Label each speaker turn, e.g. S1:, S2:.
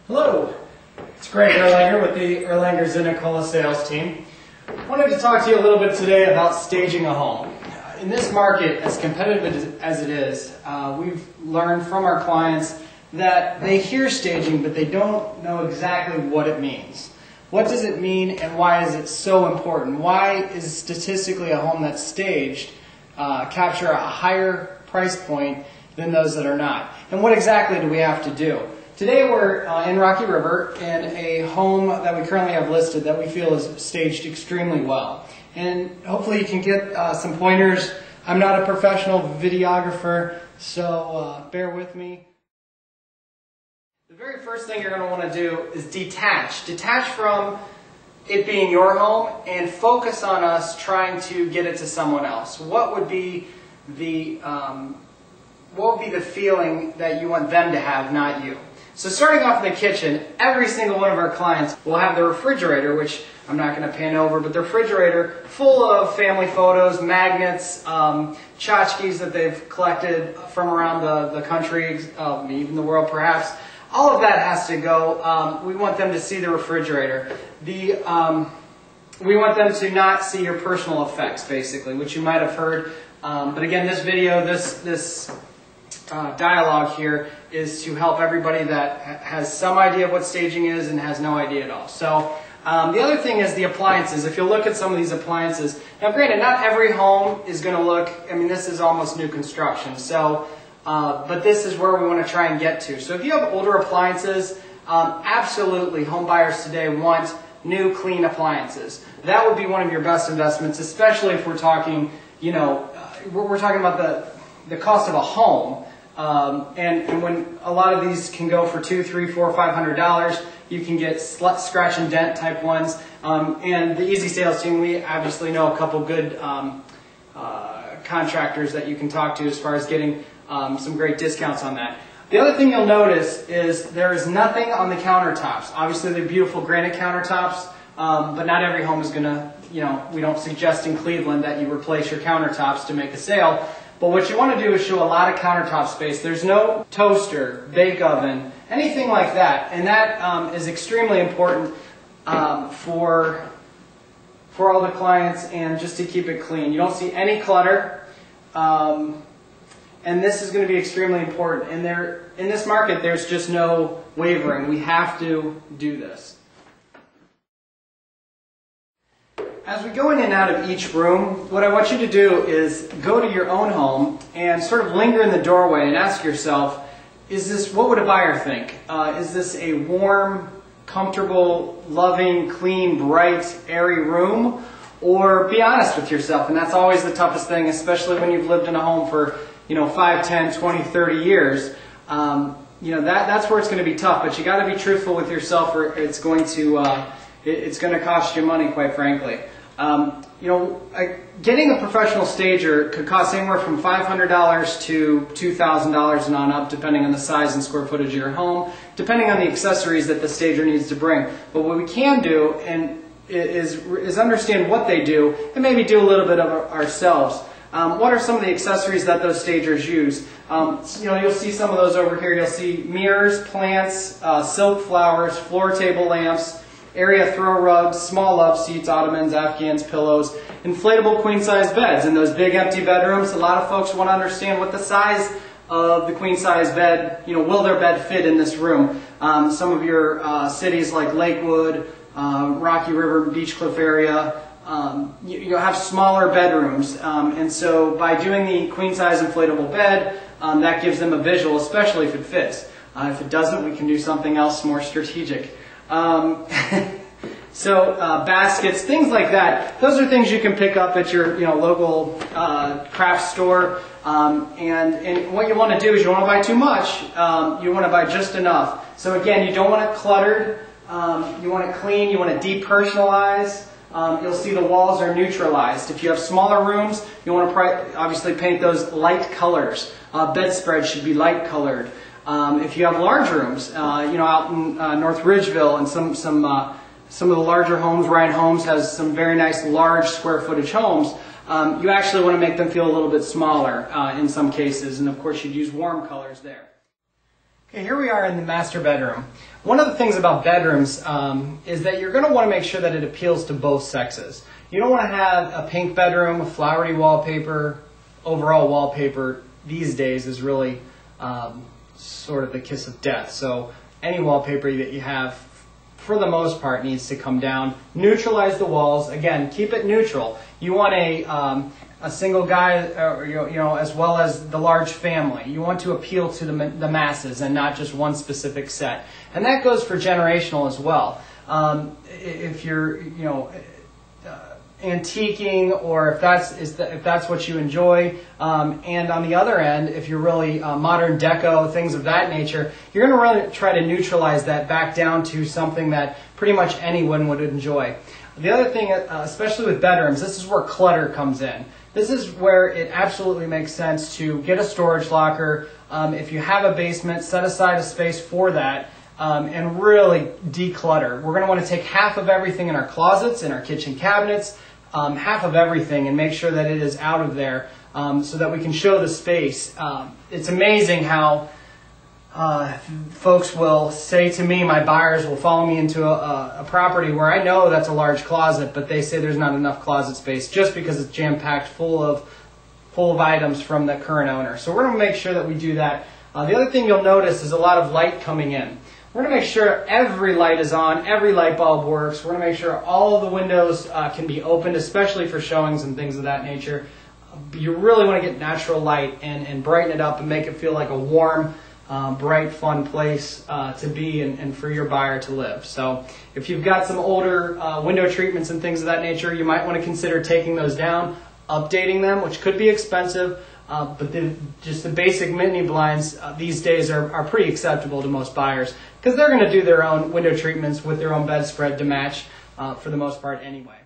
S1: Hello, it's Greg Erlanger with the Erlanger Zunicola sales team. I wanted to talk to you a little bit today about staging a home. In this market, as competitive as it is, we've learned from our clients that they hear staging, but they don't know exactly what it means. What does it mean and why is it so important? Why is statistically a home that's staged capture a higher price point than those that are not? And what exactly do we have to do? Today we're in Rocky River in a home that we currently have listed that we feel is staged extremely well. And hopefully you can get some pointers. I'm not a professional videographer, so bear with me. The very first thing you're going to want to do is detach. Detach from it being your home and focus on us trying to get it to someone else. What would be the feeling that you want them to have, not you? So starting off in the kitchen, every single one of our clients will have their refrigerator, which I'm not going to pan over, but the refrigerator full of family photos, magnets, tchotchkes that they've collected from around the country, even the world perhaps. All of that has to go. We want them to see the refrigerator. We want them to not see your personal effects, basically, which you might have heard. But again, this video, this dialogue here is to help everybody that has some idea of what staging is and has no idea at all. So the other thing is the appliances. If you look at some of these appliances, now granted, not every home is going to look, I mean, this is almost new construction. So, but this is where we want to try and get to. So if you have older appliances, absolutely home buyers today want new, clean appliances. That would be one of your best investments, especially if we're talking, you know, we're talking about the cost of a home. And when a lot of these can go for $200, $300, $400, $500, you can get scratch and dent type ones. And the Easy Sales team, we obviously know a couple good contractors that you can talk to as far as getting some great discounts on that. The other thing you'll notice is there is nothing on the countertops. Obviously they're beautiful granite countertops, but not every home is going to, you know, we don't suggest in Cleveland that you replace your countertops to make a sale. But what you want to do is show a lot of countertop space. There's no toaster, bake oven, anything like that. And that is extremely important for all the clients and just to keep it clean. You don't see any clutter. And this is going to be extremely important. And in this market, there's just no wavering. We have to do this. As we go in and out of each room, what I want you to do is go to your own home and sort of linger in the doorway and ask yourself, what would a buyer think? Is this a warm, comfortable, loving, clean, bright, airy room? Or be honest with yourself, and that's always the toughest thing, especially when you've lived in a home for 5, 10, 20, 30 years. That's where it's going to be tough, but you got to be truthful with yourself or it's going to cost you money, quite frankly. Getting a professional stager could cost anywhere from $500 to $2,000 and on up, depending on the size and square footage of your home, depending on the accessories that the stager needs to bring. But what we can do is understand what they do and maybe do a little bit of it ourselves. What are some of the accessories that those stagers use? You'll see some of those over here. You'll see mirrors, plants, silk flowers, floor table lamps, area throw rugs, small love seats, ottomans, Afghans, pillows, inflatable queen-size beds. In those big empty bedrooms, a lot of folks want to understand what the size of the queen-size bed, will their bed fit in this room? Some of your cities like Lakewood, Rocky River, Beach Cliff area, you'll have smaller bedrooms. And so by doing the queen-size inflatable bed, that gives them a visual, especially if it fits. If it doesn't, we can do something else more strategic. Baskets, things like that. Those are things you can pick up at your local craft store. And what you want to do is you don't want to buy too much. You want to buy just enough. So again, you don't want it cluttered. You want it clean. You want to depersonalize. You'll see the walls are neutralized. If you have smaller rooms, you want to obviously paint those light colors. Bedspreads should be light colored. If you have large rooms, out in North Ridgeville and some of the larger homes, Ryan Homes has some very nice large square footage homes. You actually want to make them feel a little bit smaller in some cases, and of course you'd use warm colors there. Okay, here we are in the master bedroom. One of the things about bedrooms is that you're going to want to make sure that it appeals to both sexes. You don't want to have a pink bedroom, a flowery wallpaper. Overall wallpaper these days is really sort of the kiss of death. So any wallpaper that you have, for the most part, needs to come down. Neutralize the walls. Again, keep it neutral. You want a single guy, as well as the large family. You want to appeal to the masses and not just one specific set. And that goes for generational as well. If you're, antiquing, or if that's what you enjoy, and on the other end, if you're really modern deco, things of that nature, you're going to really try to neutralize that back down to something that pretty much anyone would enjoy. The other thing, especially with bedrooms, this is where clutter comes in. This is where it absolutely makes sense to get a storage locker. If you have a basement, set aside a space for that. And really declutter. We're going to want to take half of everything in our closets, in our kitchen cabinets, half of everything, and make sure that it is out of there so that we can show the space. It's amazing how folks will say to me, my buyers will follow me into a property where I know that's a large closet, but they say there's not enough closet space just because it's jam-packed full of items from the current owner. So we're going to make sure that we do that. The other thing you'll notice is a lot of light coming in. We're going to make sure every light is on, every light bulb works. We're going to make sure all of the windows can be opened, especially for showings and things of that nature. You really want to get natural light and brighten it up and make it feel like a warm, bright, fun place to be and for your buyer to live. So if you've got some older window treatments and things of that nature, you might want to consider taking those down, updating them, which could be expensive. But just the basic mini blinds these days are pretty acceptable to most buyers because they're going to do their own window treatments with their own bedspread to match for the most part anyway.